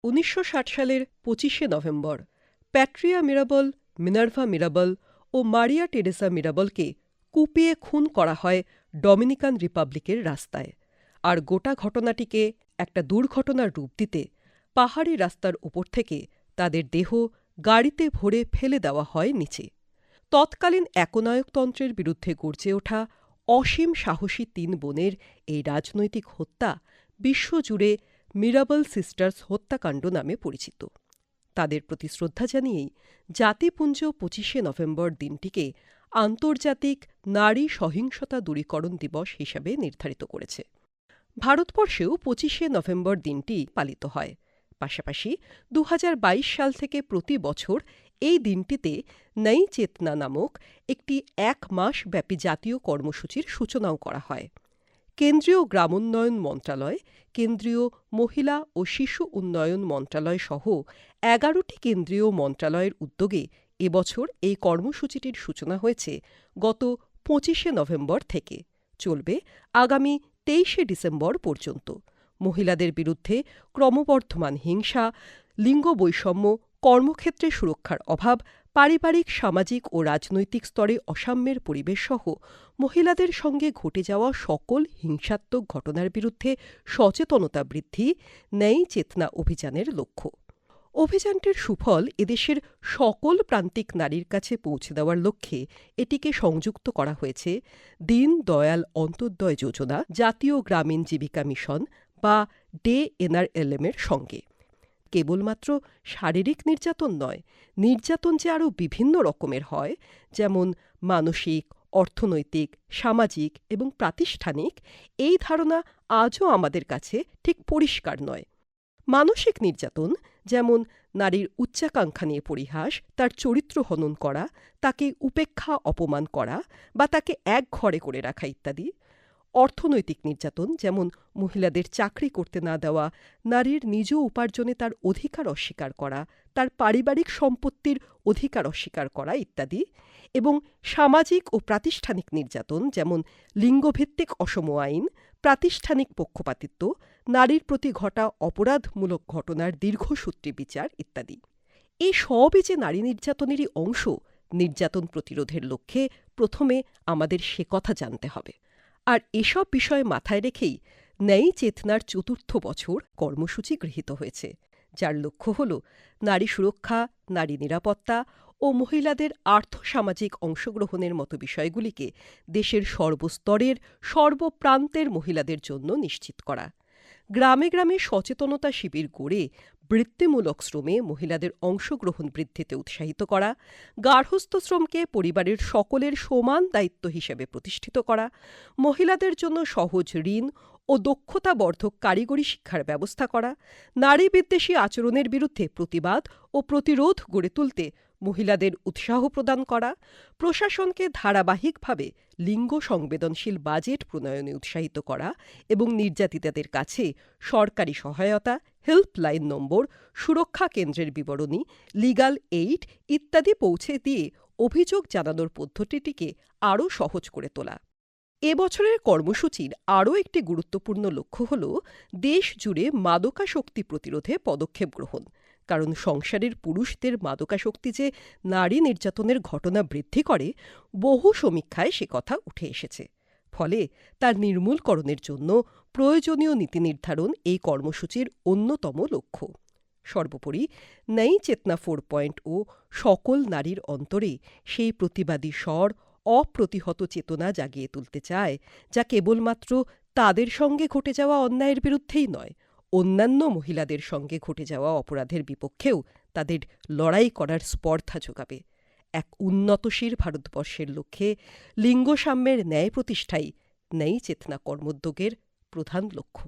১৯৬০ সালের ২৫শে November প্যাট্রিয়া মিরাবল, Minerva মিরাবল ও মারিয়া Teresa মিরাবলকে কুপিয়ে খুন করা হয় ডমিনিকান রিপাবলিকের রাস্তায়। আর গোটা ঘটনাটিকে একটা দুর্ঘটনার রূপ দিতে পাহাড়ি রাস্তার ওপর থেকে তাদের দেহ গাড়িতে ভরে ফেলে দেওয়া হয় নিচে। তৎকালীন একনায়কতন্ত্রের বিরুদ্ধে গর্জে ওঠা অসীম সাহসী তিন বোনের এই রাজনৈতিক হত্যা বিশ্বজুড়ে মিরাবল সিস্টার্স হত্যাকাণ্ড নামে পরিচিত। তাদের প্রতি শ্রদ্ধা জানিয়েই জাতিপুঞ্জ ২৫শে নভেম্বর দিনটিকে আন্তর্জাতিক নারী সহিংসতা দূরীকরণ দিবস হিসাবে নির্ধারিত করেছে। ভারতবর্ষেও ২৫শে নভেম্বর দিনটি পালিত হয়। পাশাপাশি ২০২২ সাল থেকে প্রতি বছর এই দিনটিতে নই চেতনা নামক একটি ১ মাস ব্যাপী জাতীয় কর্মসূচির সূচনাও করা হয়। কেন্দ্রীয় গ্রামোন্নয়ন মন্ত্রণালয়, কেন্দ্রীয় মহিলা ও শিশু উন্নয়ন মন্ত্রণালয় সহ ১১টি কেন্দ্রীয় মন্ত্রণালয়ের উদ্যোগে এবছর এই কর্মসূচিটির সূচনা হয়েছে গত ২৫শে নভেম্বর থেকে। চলবে আগামী ২৩শে ডিসেম্বর পর্যন্ত। মহিলাদের বিরুদ্ধে ক্রমবর্ধমান হিংসা, লিঙ্গ বৈষম্য, কর্মক্ষেত্রে সুরক্ষার অভাব, পারিবারিক, সামাজিক ও রাজনৈতিক স্তরে অসাম্যের পরিবেশ সহ মহিলাদের সঙ্গে ঘটে যাওয়া সকল হিংসাত্মক ঘটনার বিরুদ্ধে সচেতনতা বৃদ্ধি নই চেতনা অভিযানের লক্ষ্য। অভিযানটির সুফল এদেশের সকল প্রান্তিক নারীর কাছে পৌঁছে দেওয়ার লক্ষ্যে এটিকে সংযুক্ত করা হয়েছে দীন দয়াল অন্তোদয় যোজনা, জাতীয় গ্রামীণ জীবিকা মিশন বা DNRLM এর সঙ্গে। কেবলমাত্র শারীরিক নির্যাতন নয়, নির্যাতন যে আরও বিভিন্ন রকমের হয়, যেমন মানসিক, অর্থনৈতিক, সামাজিক এবং প্রাতিষ্ঠানিক, এই ধারণা আজও আমাদের কাছে ঠিক পরিষ্কার নয়। মানসিক নির্যাতন যেমন নারীর উচ্চাকাঙ্ক্ষা নিয়ে পরিহাস, তার চরিত্র হনন করা, তাকে উপেক্ষা অপমান করা বা তাকে একঘরে করে রাখা ইত্যাদি। অর্থনৈতিক নির্যাতন যেমন মহিলাদের চাকরি করতে না দেওয়া, নারীর নিজ উপার্জনে তার অধিকার অস্বীকার করা, তার পারিবারিক সম্পত্তির অধিকার অস্বীকার করা ইত্যাদি। এবং সামাজিক ও প্রাতিষ্ঠানিক নির্যাতন যেমন লিঙ্গভিত্তিক অসম আইন, প্রাতিষ্ঠানিক পক্ষপাতিত্ব, নারীর প্রতি ঘটা অপরাধমূলক ঘটনার দীর্ঘসূত্রী বিচার ইত্যাদি। এই সবই যে নারী নির্যাতনেরই অংশ, নির্যাতন প্রতিরোধের লক্ষ্যে প্রথমে আমাদের সে কথা জানতে হবে। আর এসব বিষয় মাথায় রেখেই নই চেতনার ৪র্থ বছর কর্মসূচি গৃহীত হয়েছে, যার লক্ষ্য হল নারী সুরক্ষা, নারী নিরাপত্তা ও মহিলাদের আর্থসামাজিক অংশগ্রহণের মতো বিষয়গুলিকে দেশের সর্বস্তরের, সর্বপ্রান্তের মহিলাদের জন্য নিশ্চিত করা। গ্রামে গ্রামে সচেতনতা শিবির গড়ে বৃত্তিমূলক শ্রমে মহিলাদের অংশগ্রহণ বৃদ্ধিতে উৎসাহিত করা, গার্হস্থ্য শ্রমকে পরিবারের সকলের সমান দায়িত্ব হিসেবে প্রতিষ্ঠিত করা, মহিলাদের জন্য সহজ ঋণ ও দক্ষতাবর্ধক কারিগরি শিক্ষার ব্যবস্থা করা, নারী বিদ্বেষী আচরণের বিরুদ্ধে প্রতিবাদ ও প্রতিরোধ গড়ে তুলতে মহিলাদের উৎসাহ প্রদান করা, প্রশাসনকে ধারাবাহিকভাবে লিঙ্গ সংবেদনশীল বাজেট প্রণয়নে উৎসাহিত করা এবং নির্যাতিতাদের কাছে সরকারি সহায়তা, হেল্পলাইন নম্বর, সুরক্ষা কেন্দ্রের বিবরণী, লিগ্যাল এইড ইত্যাদি পৌঁছে দিয়ে অভিযোগ জানানোর পদ্ধতিটিকে আরও সহজ করে তোলা। এবছরের কর্মসূচির আরও একটি গুরুত্বপূর্ণ লক্ষ্য হল দেশ জুড়ে মাদকাসক্তি প্রতিরোধে পদক্ষেপ গ্রহণ। কারণ সংসারের পুরুষদের মাদকাসক্তি যে নারী নির্যাতনের ঘটনা বৃদ্ধি করে, বহু সমীক্ষায় সে কথা উঠে এসেছে। ফলে তার নির্মূলকরণের জন্য প্রয়োজনীয় নীতি নির্ধারণ এই কর্মসূচির অন্যতম লক্ষ্য। সর্বোপরি নই চেতনা 4.0 সকল নারীর অন্তরে সেই প্রতিবাদী স্বর, অপ্রতিহত চেতনা জাগিয়ে তুলতে চায়, যা কেবলমাত্র তাদের সঙ্গে ঘটে যাওয়া অন্যায়ের বিরুদ্ধেই নয়, অন্যান্য মহিলাদের সঙ্গে ঘটে যাওয়া অপরাধের বিপক্ষেও তাদের লড়াই করার স্পর্ধা যোগাবে। এক উন্নতশীল ভারতবর্ষের লক্ষ্যে লিঙ্গ সাম্যের ন্যায় প্রতিষ্ঠাই নই চেতনা কর্মোদ্যোগের প্রধান লক্ষ্য।